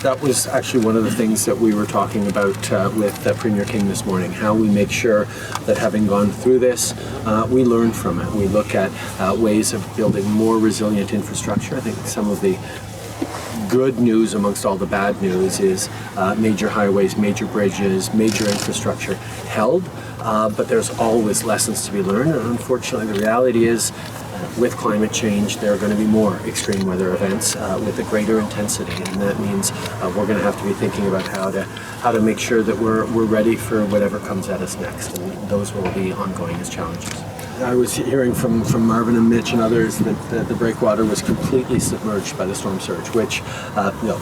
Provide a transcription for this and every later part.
That was actually one of the things that we were talking about with Premier King this morning, how we make sure that having gone through this, we learn from it. We look at ways of building more resilient infrastructure. I think some of the good news amongst all the bad news is major highways, major bridges, major infrastructure held, but there's always lessons to be learned, and unfortunately the reality is with climate change there are going to be more extreme weather events with a greater intensity, and that means we're going to have to be thinking about how to make sure that we're ready for whatever comes at us next, and those will be ongoing as challenges. I was hearing from Marvin and Mitch and others that the breakwater was completely submerged by the storm surge, which,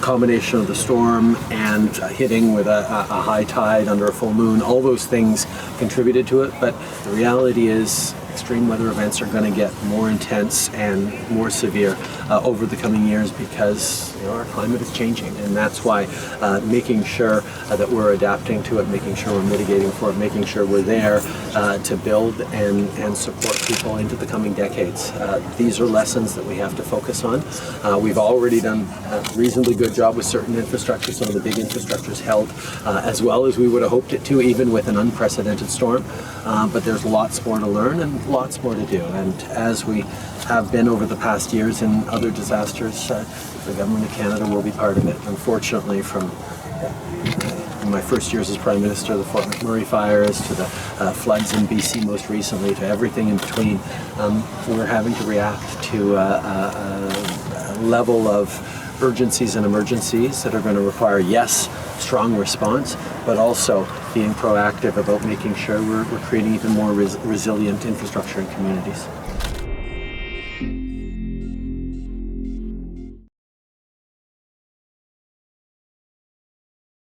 combination of the storm and hitting with a high tide under a full moon, all those things contributed to it. But the reality is extreme weather events are going to get more intense and more severe over the coming years because our climate is changing, and that's why making sure that we're adapting to it, making sure we're mitigating for it, making sure we're there to build and support people into the coming decades. These are lessons that we have to focus on. We've already done a reasonably good job with certain infrastructure. Some of the big infrastructures held as well as we would have hoped it to, even with an unprecedented storm. But there's lots more to learn and lots more to do. And as we have been over the past years in other disasters, the Government of Canada will be part of it. Unfortunately, from my first years as Prime Minister, the Fort McMurray fires, to the floods in BC most recently, to everything in between, we're having to react to a level of urgencies and emergencies that are going to require, yes, strong response, but also being proactive about making sure we're creating even more resilient infrastructure in communities.